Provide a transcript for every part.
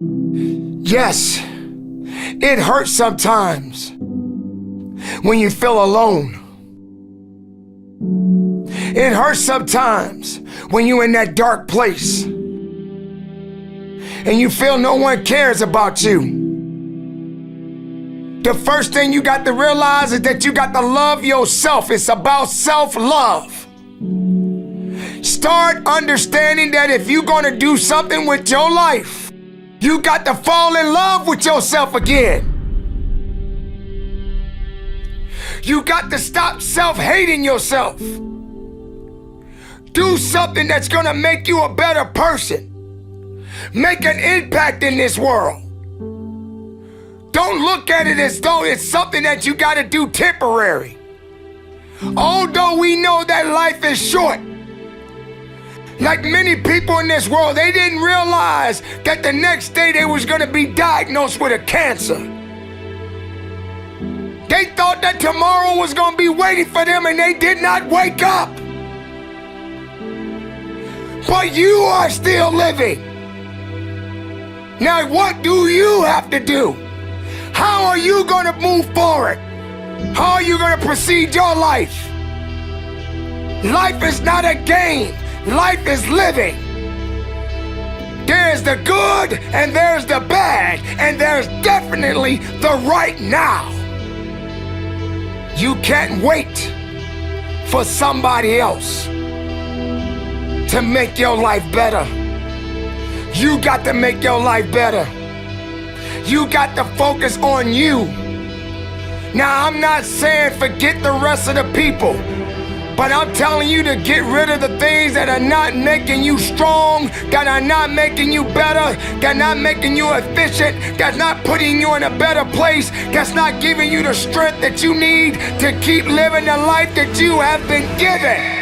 Yes, it hurts sometimes when you feel alone. It hurts sometimes when you're in that dark place and you feel no one cares about you. The first thing you got to realize is that you got to love yourself. It's about self-love. Start understanding that if you're going to do something with your life, you got to fall in love with yourself again. You got to stop self-hating yourself. Do something that's going to make you a better person. Make an impact in this world. Don't look at it as though it's something that you got to do temporary. Although we know that life is short, like many people in this world, they didn't realize that the next day they was going to be diagnosed with a cancer. They thought that tomorrow was going to be waiting for them, and they did not wake up. But you are still living. Now, what do you have to do? How are you going to move forward? How are you going to proceed your life? Life is not a game. Life is living. There's the good and there's the bad, and there's definitely the right now. You can't wait for somebody else to make your life better. You got to make your life better. You got to focus on you. Now, I'm not saying forget the rest of the people, but I'm telling you to get rid of the things that are not making you strong, that are not making you better, that are not making you efficient, that's not putting you in a better place, that's not giving you the strength that you need to keep living the life that you have been given.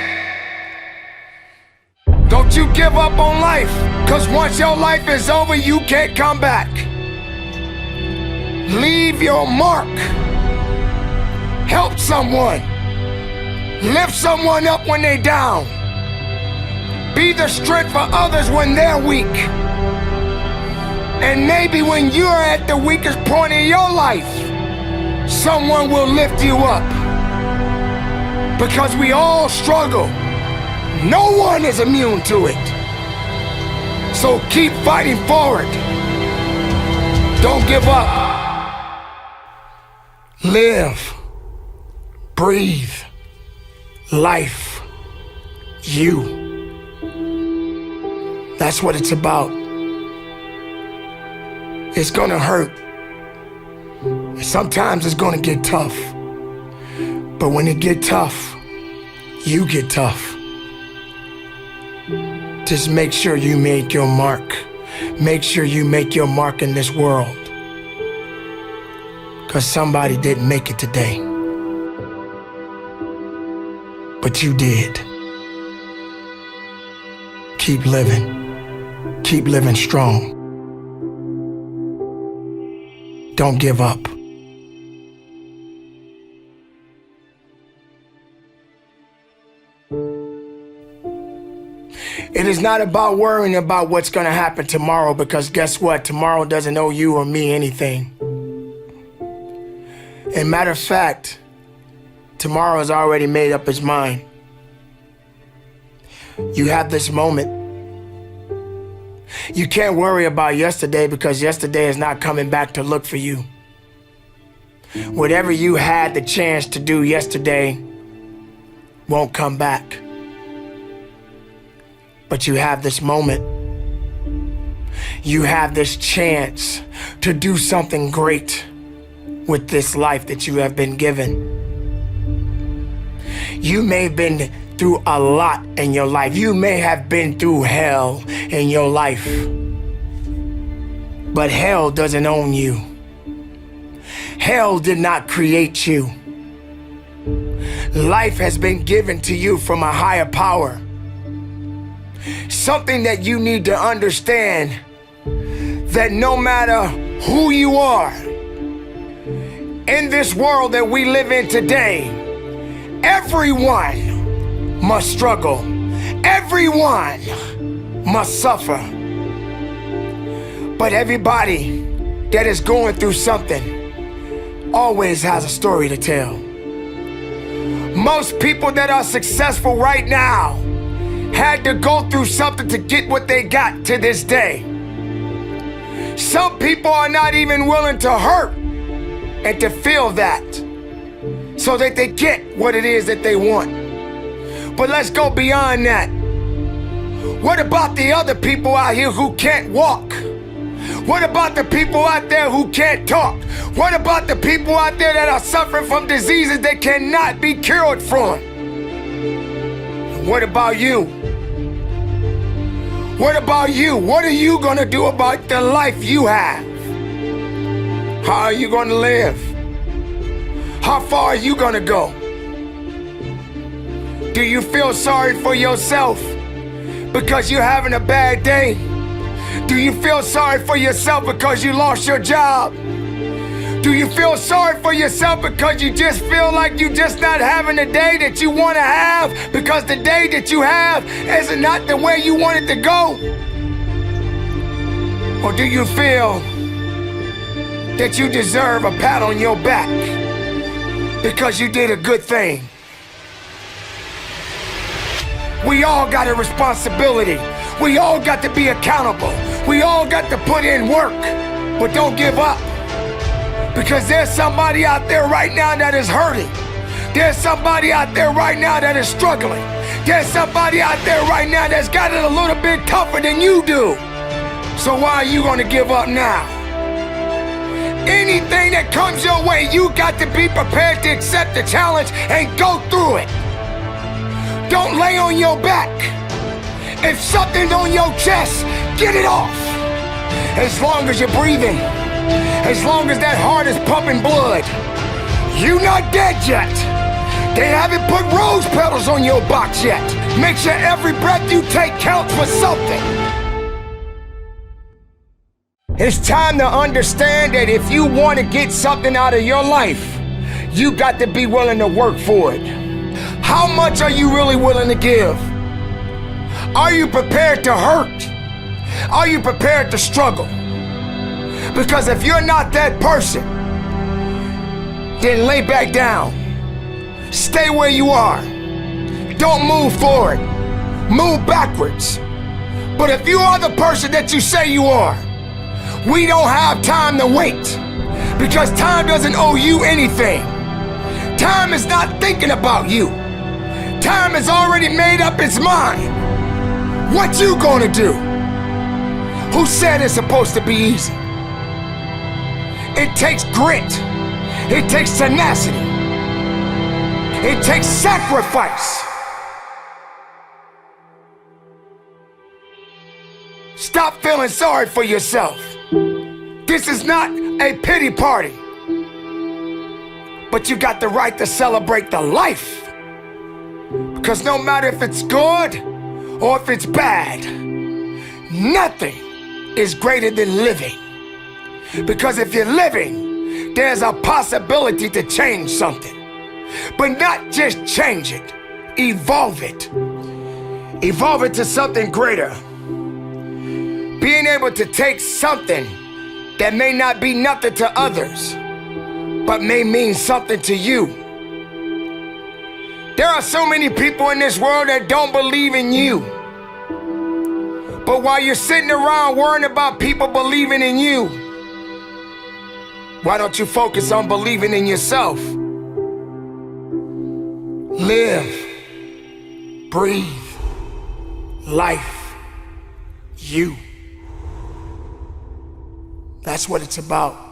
Don't you give up on life, because once your life is over, you can't come back. Leave your mark. Help someone. Lift someone up when they're down. Be the strength for others when they're weak. And maybe when you're at the weakest point in your life, someone will lift you up. Because we all struggle. No one is immune to it. So keep fighting forward. Don't give up. Live. Breathe. Life. You. That's what it's about. It's gonna hurt. Sometimes it's gonna get tough. But when it get tough, you get tough. Just make sure you make your mark. Make sure you make your mark in this world. Because somebody didn't make it today. But you did. Keep living. Keep living strong. Don't give up. It is not about worrying about what's going to happen tomorrow, because guess what? Tomorrow doesn't owe you or me anything. And matter of fact, tomorrow has already made up its mind. You have this moment. You can't worry about yesterday, because yesterday is not coming back to look for you. Whatever you had the chance to do yesterday won't come back. But you have this moment. You have this chance to do something great with this life that you have been given. You may have been through a lot in your life. You may have been through hell in your life. But hell doesn't own you. Hell did not create you. Life has been given to you from a higher power. Something that you need to understand, that no matter who you are, in this world that we live in today, everyone must struggle. Everyone must suffer. But everybody that is going through something always has a story to tell. Most people that are successful right now had to go through something to get what they got to this day. Some people are not even willing to hurt and to feel that so that they get what it is that they want. But let's go beyond that. What about the other people out here who can't walk? What about the people out there who can't talk? What about the people out there that are suffering from diseases that cannot be cured from? What about you? What about you? What are you gonna do about the life you have? How are you gonna live? How far are you gonna go? Do you feel sorry for yourself because you're having a bad day? Do you feel sorry for yourself because you lost your job? Do you feel sorry for yourself because you just feel like you're just not having the day that you want to have because the day that you have is not the way you want it to go? Or do you feel that you deserve a pat on your back because you did a good thing? We all got a responsibility. We all got to be accountable. We all got to put in work, but don't give up. Because there's somebody out there right now that is hurting. There's somebody out there right now that is struggling. There's somebody out there right now that's got it a little bit tougher than you do. So why are you gonna give up now? Anything that comes your way, you got to be prepared to accept the challenge and go through it. Don't lay on your back. If something's on your chest, get it off. As long as you're breathing, as long as that heart is pumping blood, you're not dead yet. They haven't put rose petals on your box yet. Make sure every breath you take counts for something. It's time to understand that if you want to get something out of your life, you got to be willing to work for it. How much are you really willing to give? Are you prepared to hurt? Are you prepared to struggle? Because if you're not that person, then lay back down. Stay where you are. Don't move forward. Move backwards. But if you are the person that you say you are, we don't have time to wait. Because time doesn't owe you anything. Time is not thinking about you. Time has already made up its mind. What you gonna do? Who said it's supposed to be easy? It takes grit. It takes tenacity. It takes sacrifice. Stop feeling sorry for yourself. This is not a pity party. But you got the right to celebrate the life. Because no matter if it's good or if it's bad, nothing is greater than living. Because if you're living, there's a possibility to change something. But not just change it, evolve it. Evolve it to something greater. Being able to take something that may not be nothing to others, but may mean something to you. There are so many people in this world that don't believe in you. But while you're sitting around worrying about people believing in you, why don't you focus on believing in yourself? Live, breathe, life, you. That's what it's about.